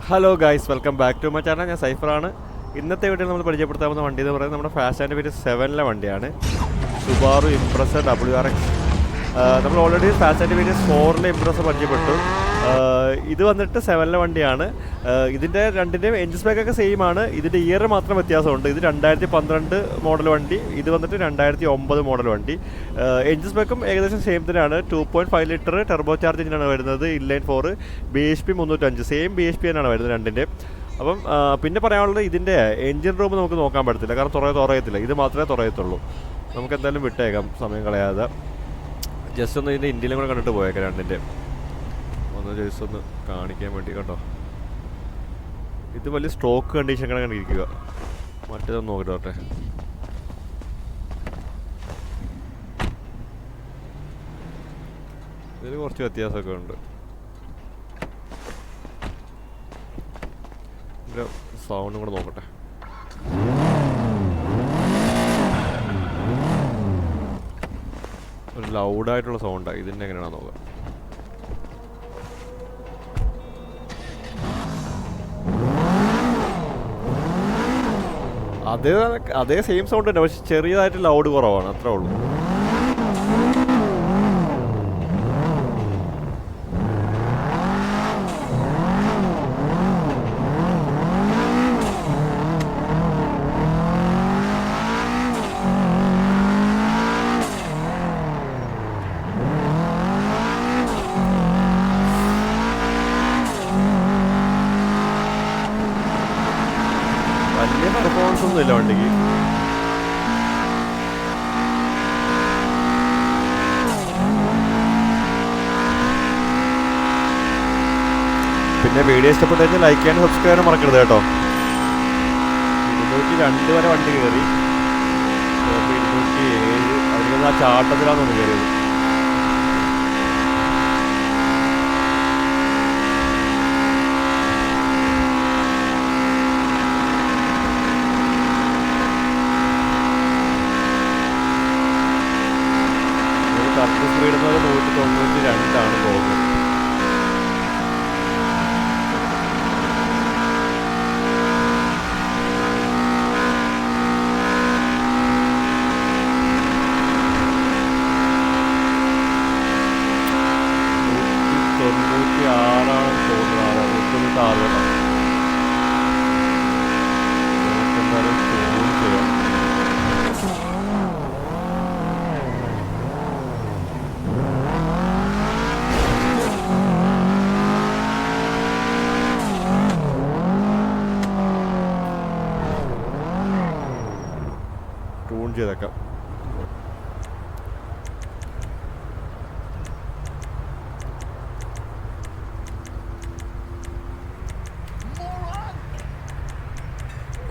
Hello guys, welcome back to my channel. ഞാൻ സൈഫറാണ്. ഇന്നത്തെ വീഡിയോയിൽ നമ്മൾ പരിചയപ്പെടുത്താവുന്ന വണ്ടി എന്ന് പറയുന്നത് നമ്മുടെ ഫാസ്റ്റ് ആൻഡ് ഫീരിയസ് 7 വണ്ടിയാണ്. Subaru Impreza WRX. നമ്മൾ already Fast and Furious 4 Impreza പരിചയപ്പെട്ടു. ഇത് വന്നിട്ട് 7 വണ്ടിയാണ്. ഇതിൻ്റെ രണ്ടിൻ്റെയും എൻജിൻ സ്പെക്കൊക്കെ സെയിം ആണ്. ഇതിൻ്റെ ഇയർ മാത്രം വ്യത്യാസമുണ്ട്. ഇത് 2012 മോഡൽ വണ്ടി, ഇത് വന്നിട്ട് 2009 മോഡൽ വണ്ടി. എൻജിൻ സ്പെക്കും ഏകദേശം സെയിം തന്നെയാണ്. 2.5 ലിറ്റർ ടെർബോ ചാർജ് എഞ്ചിനാണ് വരുന്നത്. ഇൻലൈൻ 4 BHP 305 സെയിം BHP തന്നെയാണ് വരുന്നത് രണ്ടിൻ്റെ. അപ്പം പിന്നെ പറയാനുള്ളത്, ഇതിൻ്റെ എൻജിൻ റൂം നമുക്ക് നോക്കാൻ പറ്റത്തില്ല, കാരണം തുറയത്തില്ല. ഇത് മാത്രമേ തുറയത്തുള്ളൂ. നമുക്ക് എന്തായാലും വിട്ടേക്കാം സമയം കളയാതെ. ജസ്റ്റ് ഒന്ന് ഇതിൻ്റെ ഇന്ത്യയിലും കൂടെ കണ്ടിട്ട് പോയേക്കാം രണ്ടിൻ്റെ. ഒന്ന് ജസ്റ്റ് ഒന്ന് കാണിക്കാൻ വേണ്ടി കേട്ടോ. ഇത് വലിയ സ്റ്റോക്ക് കണ്ടീഷൻ കണ്ടിരിക്കുക. മറ്റേതൊന്ന് നോക്കിട്ടോട്ടെ. ഇതിൽ കുറച്ച് വ്യത്യാസമൊക്കെ ഉണ്ട്. ഇതിൻ്റെ സൗണ്ടും കൂടെ നോക്കട്ടെ. ഒരു ലൗഡായിട്ടുള്ള സൗണ്ടാണ്. ഇതിൻ്റെ എങ്ങനെയാണെന്ന് നോക്കാം. അതേ സെയിം സൗണ്ട് തന്നെ, പക്ഷെ ചെറിയതായിട്ട് ലൗഡ് കുറവാണ്, അത്രേ ഉള്ളൂ. വലിയ പെർഫോമൻസ് ഒന്നും ഇല്ല വണ്ടിക്ക്. പിന്നെ വീഡിയോ ഇഷ്ടപ്പെട്ടു കഴിഞ്ഞാൽ ലൈക്ക് ചെയ്യാനും സബ്സ്ക്രൈബ് ചെയ്യാനും മറക്കരുത് കേട്ടോ. 202 വരെ വണ്ടി കയറി. 207 അതിൽ ആ ചാട്ടത്തിലാണ് ഒന്ന് കയറിയത്. കറക്റ്റ് സ്പീഡ് എന്ന് പറയുന്നത് 192 പോകുന്നത്. ട്യൂൺ ചെയ്തേക്കാം.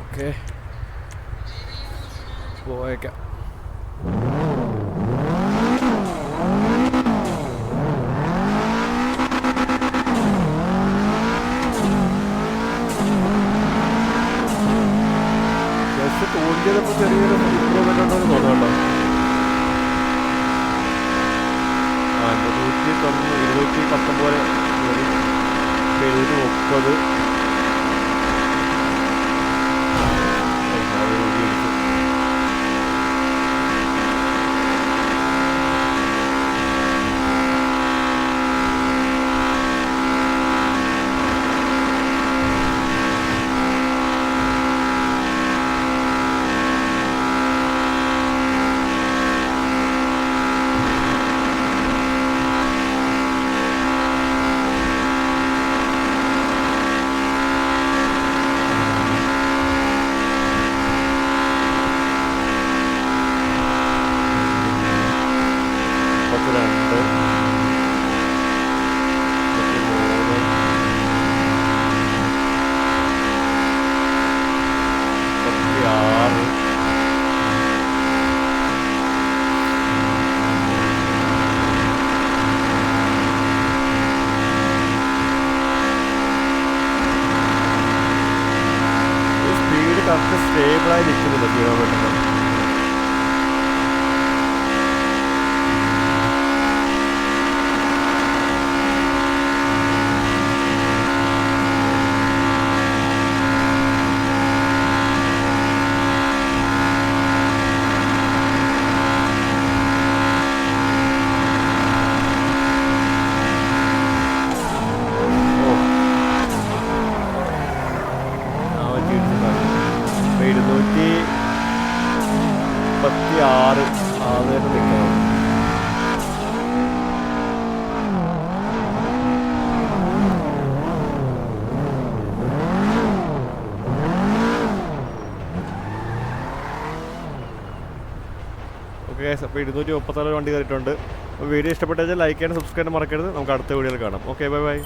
ഓക്കെ, പോയേക്കാം. ട്യൂൺ ചെയ്തപ്പോൾ ചെറിയൊരു ഇമ്പ്രൂവ്മെൻ്റ് ഉണ്ടെന്ന് തോന്നുന്നുണ്ടോ? 219 പോലെ 730. 186 അത് തന്നെ നിൽക്കുന്നത്. ഓക്കെ ഗൈസ്, അപ്പോൾ 236 വണ്ടി കയറിയിട്ടുണ്ട്. അപ്പോൾ വീഡിയോ ഇഷ്ടപ്പെട്ടു കഴിഞ്ഞാൽ ലൈക്ക് ചെയ്യാനും സബ്സ്ക്രൈബ് ചെയ്യാനും മറക്കരുത്. നമുക്ക് അടുത്ത വീഡിയോയിൽ കാണാം. Okay, bye bye.